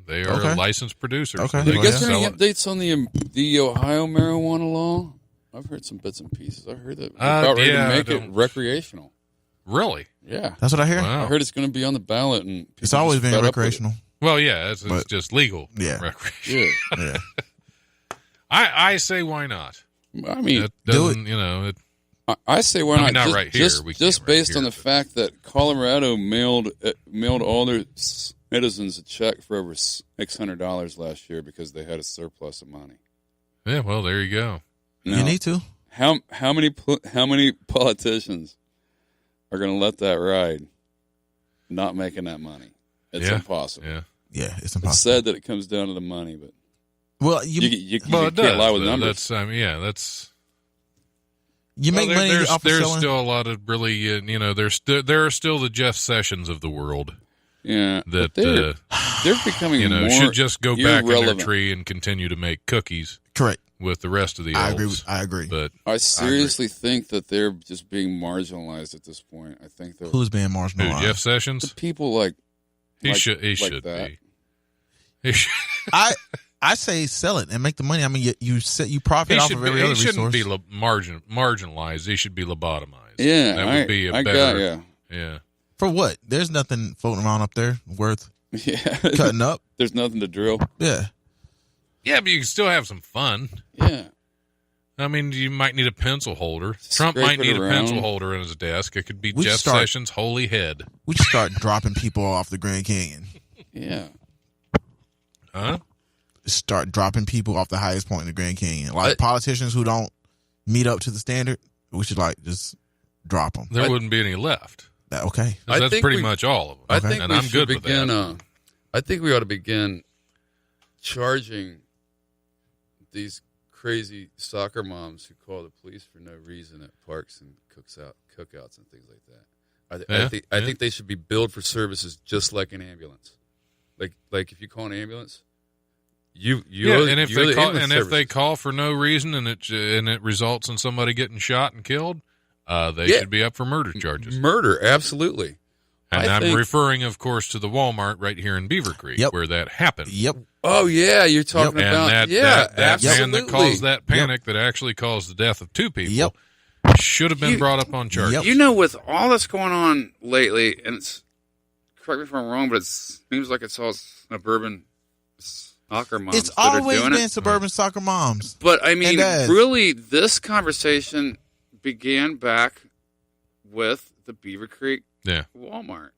they are Okay. a licensed producer. Okay. So Did they you Yeah. get can any sell it. updates on the Ohio marijuana law? I've heard some bits and pieces. I heard that they're about ready yeah, to I make it don't- recreational. Really? Yeah, That's what I hear. Wow. I heard it's going to be on the ballot, and It's people always just been fed up with it. recreational. Well, yeah, it's But- just legal. Yeah. Recreation. Yeah, Yeah. I say why not? I mean, It Do doesn't, you know, it, I say why I mean, not? not right here. Just, We can't just right based here, on the but- fact that Colorado mailed all their citizens a check for over $600 last year because they had a surplus of money. yeah, well, there you go. Now, You need to. how many politicians are going to let that ride, not making that money? It's Yeah. impossible. Yeah. Yeah, it's It's impossible. sad that it comes down to the money, but Well, you Well, it can't does. lie with but numbers. That's, I mean, yeah, that's. you make well, money there's off of there's selling. still a lot of really, you know, there are still the Jeff Sessions of the world Yeah, that, but they're becoming you know, more should just go back in their irrelevant. tree and continue to make cookies Correct. with the rest of the I elves. agree. But I seriously think that they're just being marginalized at this point. I think they're Who's being who, marginalized? Jeff the Sessions? people like He like- should like that. be. He should, I say sell it and make the money. I mean, you profit he off should of be, every he other shouldn't resource. be marginalized. He should be lobotomized. Yeah, that would be a I better. got ya. Yeah. For what? There's nothing floating around up there worth Yeah, cutting up. there's nothing to drill. Yeah. Yeah, but you can still have some fun. Yeah, I mean, you might need a pencil holder. Scrape Trump might it need a around. pencil holder in his desk. It could be We Jeff start- Sessions' holy head. We should start dropping people off the Grand Canyon. yeah. Huh? Start dropping people off the highest point in the Grand Canyon. Like politicians who don't meet up to the standard, we should like just drop them. There wouldn't be any left. Okay. 'Cause I that's think pretty we- much all of them. I think and we I'm should good with begin. that. I think we ought to begin charging these crazy soccer moms who call the police for no reason at parks and cookouts and things like that. I think they should be billed for services just like an ambulance. Like if you call an ambulance, you Yeah, owe, and if you owe they the call ambulance and if they services. call for no reason and it results in somebody getting shot and killed, they Yeah. should be up for murder charges. Murder, absolutely. And I I'm think- referring, of course, to the Walmart right here in Beaver Creek, Yep. where that happened. Yep. Oh yeah, you're talking And about that man absolutely. that caused that panic that actually caused the death of 2 people Yep. should have been You- brought up on charges. Yep. You know, with all that's going on lately, and it's, correct me if I'm wrong, but it seems like it's all suburban soccer moms It's that are always doing been it. suburban soccer moms. But I mean, And dads. really, this conversation began back with the Beaver Creek Yeah. Walmart.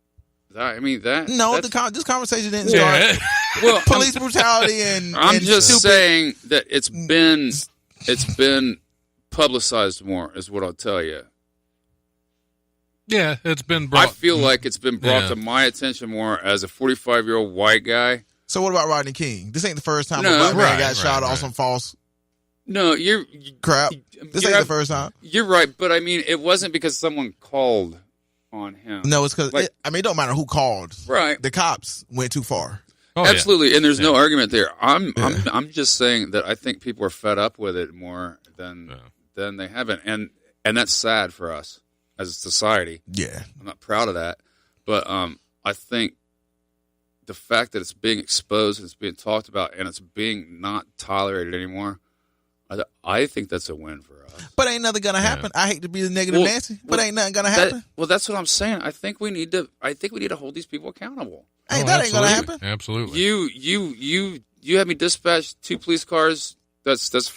This This conversation didn't Yeah. start. well, Police brutality and I'm and just stupid- saying that it's been publicized more, is what I'll tell you. Yeah, it's been brought. I feel like it's been brought Yeah. to my attention more as a 45-year-old white guy. So what about Rodney King? This ain't the first time No. a black man Right, got shot right. on some false No, you're Crap. This ain't the first time. You're right, but I mean, it wasn't because someone called on him. No, it's because it don't matter who called. Right. The cops went too far. Oh, absolutely, and there's no argument there. I'm just saying that I think people are fed up with it more than they haven't, and that's sad for us as a society. Yeah, I'm not proud of that, but I think the fact that it's being exposed and it's being talked about and it's being not tolerated anymore, I think that's a win for us. But ain't nothing gonna happen. I hate to be the negative Nancy, but ain't nothing gonna happen. That's what I'm saying. I think we need to hold these people accountable. Hey, that ain't gonna happen. Absolutely. You had me dispatch 2 police cars. That's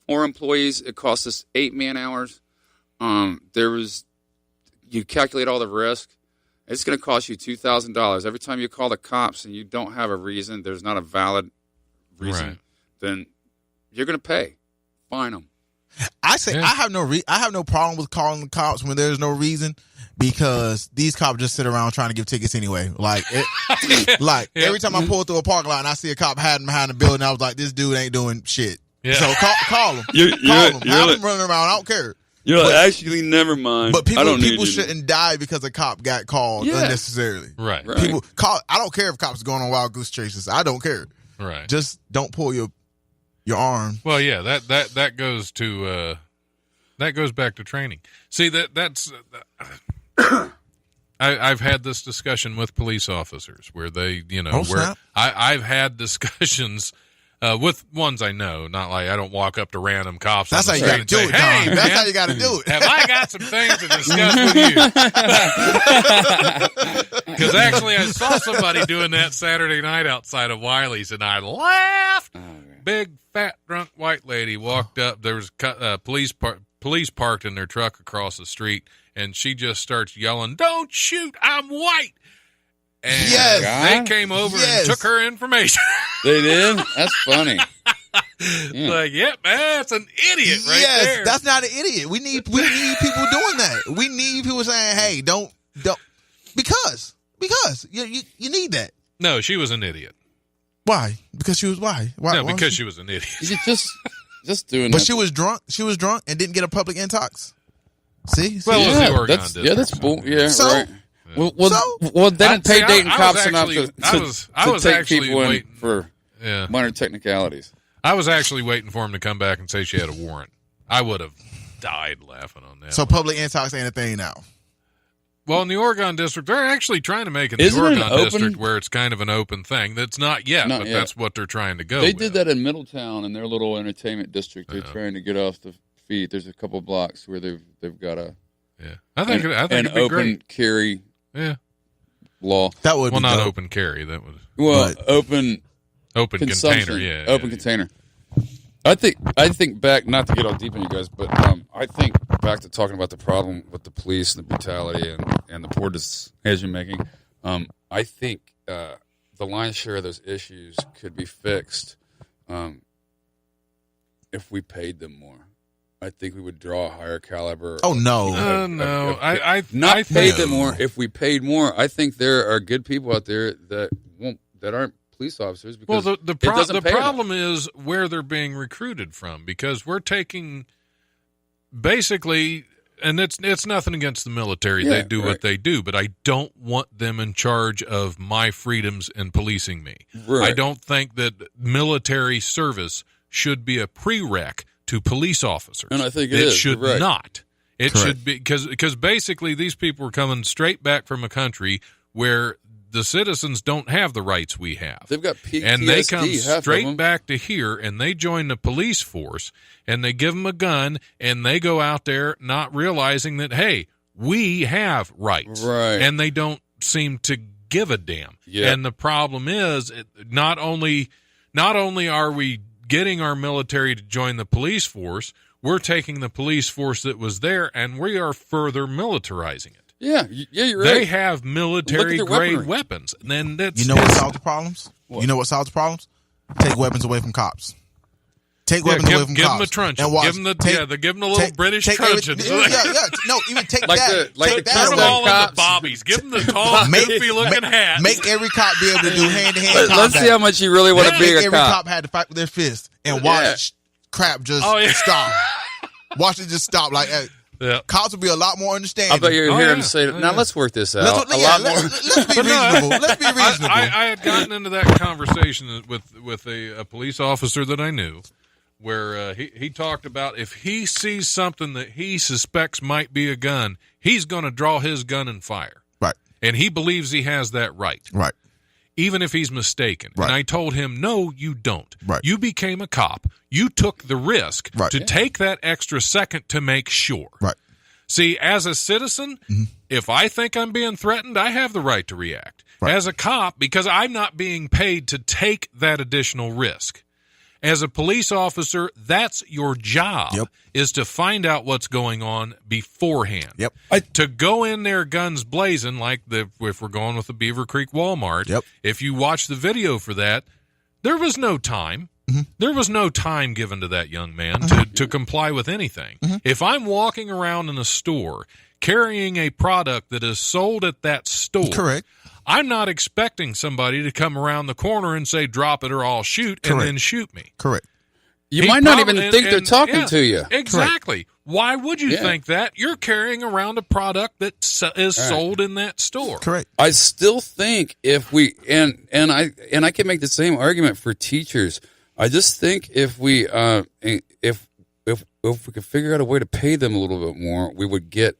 4 employees. It cost us 8 man hours. You calculate all the risk. It's going to cost you $2,000 every time you call the cops and you don't have a reason. There's not a valid reason. Right. Then you're going to pay. Fine them. I say I have no problem with calling the cops when there's no reason, because these cops just sit around trying to give tickets anyway. Like, every time I pull through a parking lot and I see a cop hiding behind the building, I was like, this dude ain't doing shit. Yeah. So call him. Call him. Have him running around. I don't care. You're like, actually, never mind. But people shouldn't die because a cop got called unnecessarily. Right. People call. I don't care if cops are going on wild goose chases. I don't care. Right. Just don't pull your arm. Well, yeah, that goes to that goes back to training. See, that's I've had this discussion with police officers where they, I've had discussions with ones I know, not like I don't walk up to random cops. That's how you got to do it. Hey, that's how you got to do it. Have I got some things to discuss with you? Because actually, I saw somebody doing that Saturday night outside of Wiley's, and I laughed. Big, fat, drunk white lady walked up. There was police parked in their truck across the street, and she just starts yelling, "Don't shoot! I'm white!" And they came over and took her information. They did? That's funny. Like, yep, that's an idiot right there. That's not an idiot. We need people doing that. We need people saying, "Hey, don't," because you need that. No, she was an idiot. Why? Because she was why? No, because she was an idiot. You just doing. But she was drunk. She was drunk and didn't get a public intox. See? Well, it was the Oregon district. Yeah, that's bull. Yeah, so, right. Well, they didn't pay Dayton cops enough to take people in for minor technicalities. I was actually waiting for him to come back and say she had a warrant. I would have died laughing on that. So public intox ain't a thing now. Well, in the Oregon district, they're actually trying to make it the Oregon district where it's kind of an open thing. That's not yet, but that's what they're trying to go They did that in Middletown in their little entertainment district. They're trying to get off the feet. There's a couple blocks where they've got a I think an it'd be open great. Carry law. That would be not dope. Open carry. That would open container. Yeah, open container. I think back, not to get all deep on you guys, but I think back to talking about the problem with the police and the brutality and the poor decision making. I think the lion's share of those issues could be fixed if we paid them more. I think we would draw a higher caliber. Oh no, no! I think paid them more. If we paid more, I think there are good people out there that aren't police officers. Because the problem is where they're being recruited from, because we're taking basically, and it's nothing against the military. They do what they do, but I don't want them in charge of my freedoms and policing me. Right. I don't think that military service should be a prereq to police officers. And I think it is. should Right. not. It Correct. should be because basically these people are coming straight back from a country where the citizens don't have the rights we have. They've got PTSD, and they come half of straight them. back to here, and they join the police force, and they give them a gun, and they go out there not realizing that, hey, we have rights. Right. And they don't seem to give a damn. Yeah. And the problem is, not only are we getting our military to join the police force, we're taking the police force that was there, and we are further militarizing it. Yeah, you're right. They have military-grade weaponry. weapons. And then that's, You know what solves the problems? You know what solves the problems? Take weapons away from cops. Take weapons away from give cops. them a truncheon. And watch, Give them the little British truncheon. No, even take Like that. the- like Take the that Turn them away. all cops. into bobbies. Give them the tall, goofy-looking hat. Make every cop be able to do hand-to-hand combat. Let's see how much you really want to be Make a every cop. cop had to fight with their fist and watch crap just Oh, stop. Watch it just stop. Like, hey, Yeah. cops will be a lot more understanding. I bet you're hearing yeah. him say, now let's work this out. Let's be reasonable. Let's be reasonable. I had gotten into that conversation with a police officer that I knew, where he talked about if he sees something that he suspects might be a gun, he's going to draw his gun and fire. Right. And he believes he has that right. Right. Even if he's mistaken. Right. And I told him, no, you don't. Right. You became a cop. You took the risk Right. to take that extra second to make sure. Right. See, as a citizen, if I think I'm being threatened, I have the right to react. Right. As a cop, because I'm not being paid to take that additional risk. As a police officer, that's your job, Yep. is to find out what's going on beforehand. Yep. To go in there guns blazing, like if we're going with the Beaver Creek Walmart, Yep. if you watch the video for that, there was no time. There was no time given to that young man to comply with anything. If I'm walking around in a store carrying a product that is sold at that store, Correct. I'm not expecting somebody to come around the corner and say, drop it or I'll shoot, and Correct. then shoot me. Correct. You He might not probably- even think they're and- talking yeah, to you. Exactly. Why would you Yeah. think that? You're carrying around a product that is sold in that store. Correct. I still think if we and I can make the same argument for teachers. I just think if we if we could figure out a way to pay them a little bit more, we would get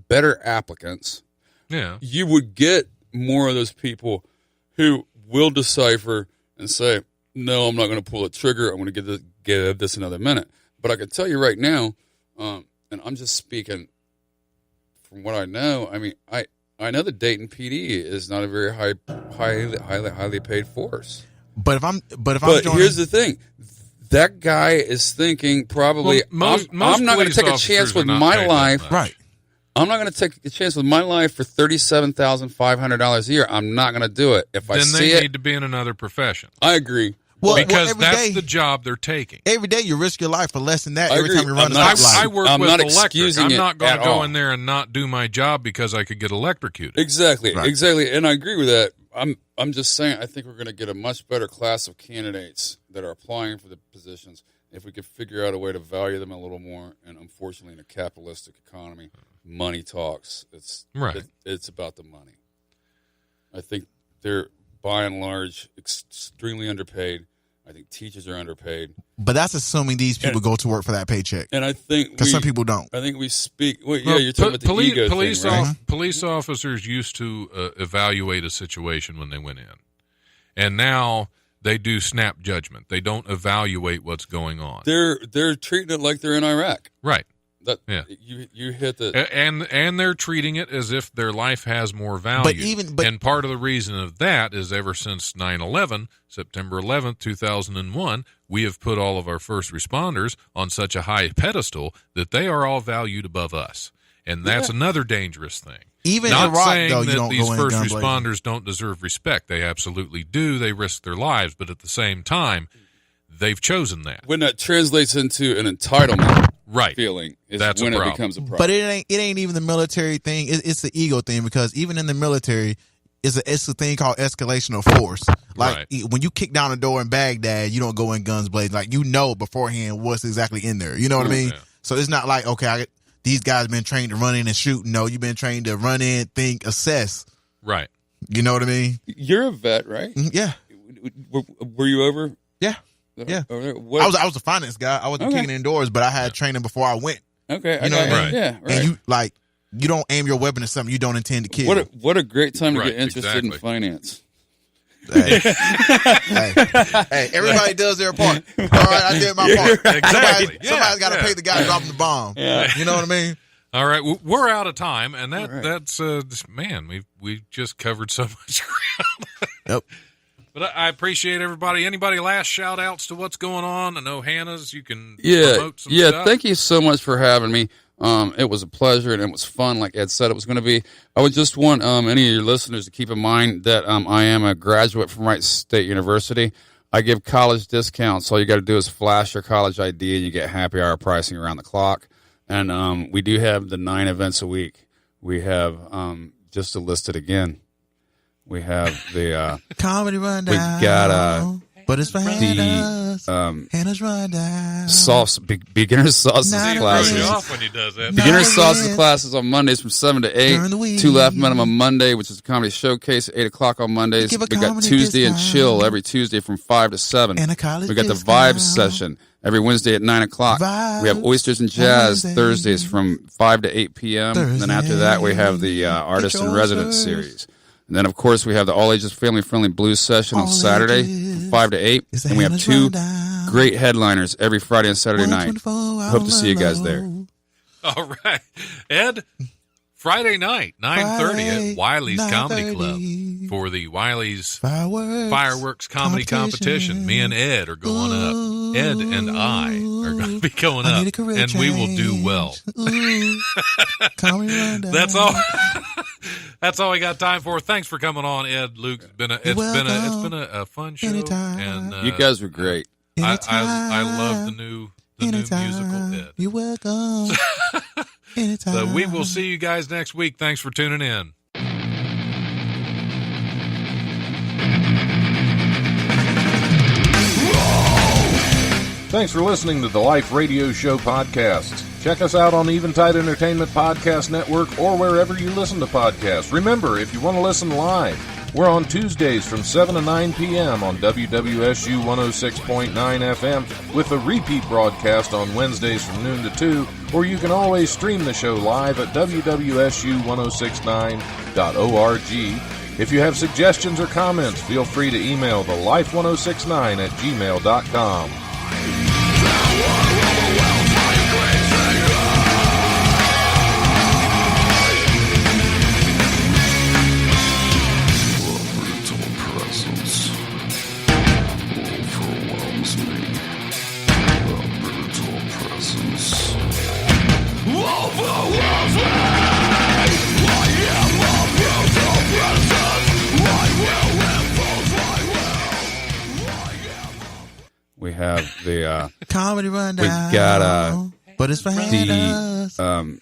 better applicants. Yeah. You would get more of those people who will decipher and say, "No, I'm not going to pull a trigger. I'm going to get this another minute." But I can tell you right now, and I'm just speaking from what I know. I mean, I know the Dayton PD is not a very highly paid force. But I'm But joining, here's the thing. That guy is thinking probably, Well, most I'm not going to police take a officers chance are with not my paid that life. much. right. I'm not going to take a chance with my life for $37,500 a year. I'm not going to do it. If I Then see they it, need to be in another profession. I agree. Because every that's day- the job they're taking. Every day you risk your life for less than that. I Every agree. time you run I'm a not- stoplight. I work I'm with not electric. excusing I'm it not going at to go all. in there and not do my job because I could get electrocuted. Exactly, Right. exactly, and I agree with that. I'm just saying I think we're going to get a much better class of candidates that are applying for the positions if we could figure out a way to value them a little more. And unfortunately, in a capitalistic economy, money talks. It's Right. it's about the money. I think they're by and large extremely underpaid. I think teachers are underpaid, But that's assuming these people go to work for that paycheck. and I think Because some people don't. I think we speak. Well, yeah, Well, you're talking about the police, ego police, thing, right? police officers used to evaluate a situation when they went in, and now they do snap judgment. They don't evaluate what's going on. They're treating it like they're in Iraq. Right. That Yeah. you hit the And they're treating it as if their life has more value. But- and part of the reason of that is ever since 9/11, September 11th, 2001, we have put all of our first responders on such a high pedestal that they are all valued above us. And that's another dangerous thing. Even Not in Iraq, saying though, you that don't these go in first gun blazing. responders don't deserve respect. They absolutely do. They risk their lives, but at the same time, they've chosen that. when that translates into an entitlement Right. feeling is That's a when it problem. becomes a problem. But it ain't even the military thing. It's the ego thing, because even in the military, it's a thing called escalation of force. Like when you kick down a door in Baghdad, you don't go in guns blazing. Like you know beforehand what's exactly in there. You know what I mean? Yeah. So it's not like, okay, these guys been trained to run in and shoot. No, you've been trained to run in, think, assess. Right. You know what I mean? You're a vet, right? Yeah. Were you over? Yeah. Yeah. Over there? What, I was a finance guy. I wasn't Okay. kicking indoors, but I had training before I went. okay. You know what I mean? Right. Yeah. Right. And you don't aim your weapon at something you don't intend to kill. what a great time to Right, get interested in exactly. finance. Hey. hey, everybody does their part. All right, I did my part. Exactly. Yeah, Somebody's got to yeah. pay the guy dropping the bomb. Yeah. You know what I mean? All right, we're out of time, and right. that's man, we just covered so much ground. Yep. But I appreciate everybody. Anybody last shout outs to what's going on? I know Hannah's. You can Yeah. promote some Yeah. stuff. Thank you so much for having me. It was a pleasure and it was fun, like Ed said it was going to be. I would just want any of your listeners to keep in mind that I am a graduate from Wright State University. I give college discounts. All you got to do is flash your college ID and you get happy hour pricing around the clock. And we do have the 9 events a week. We have, just to list it again, we have the Comedy rundown. we got But it's for Hannah's Sauce, beginner sauces He throws you classes. off when he does that. Beginner sauces classes on Mondays from 7 to 8. During the week. 2 Left Minimum Monday, which is a comedy showcase at 8 o'clock on Mondays. Give a We got comedy Tuesday and discount. Chill every Tuesday from 5 to 7. And a college We got the discount. Vibes session every Wednesday at 9 o'clock. Vibes We have Oysters and Jazz Wednesday. Thursdays from 5 to 8 p.m. And then after that, we have the Artist in Residence Oysters. series. And then, of course, we have the All Ages Family Friendly Blues session on All Saturday ages. from 5 to 8. It's the And we have Hannah's 2 Rundown. great headliners every Friday and Saturday night. 124 Hope to see you guys hour there. low. All right. Ed, Friday night, 9:30 Friday, at Wiley's Comedy 9:30. Club for the Wiley's Fireworks Comedy Competition. Me and Ed are going up. Ed and I are going to be going I up, need a career and we will do change. well. Ooh, comedy rundown. That's all. That's all we got time for. Thanks for coming on, Ed. Luke. It's been a fun show, Anytime. and You guys were great. I love the new musical Ed. You're welcome. Anytime. So we will see you guys next week. Thanks for tuning in. Thanks for listening to the Life Radio Show podcast. Check us out on Eventide Entertainment Podcast Network or wherever you listen to podcasts. Remember, if you want to listen live, we're on Tuesdays from 7 to 9 p.m. on WWSU 106.9 FM with a repeat broadcast on Wednesdays from noon to 2, or you can always stream the show live at wwsu1069.org. If you have suggestions or comments, feel free to email the life1069@gmail.com. Brutal presence overwhelms me. The brutal presence overwhelms me. I am a brutal presence. I will impose my will. We have the comedy rundown. we got but it's for Hannah's. the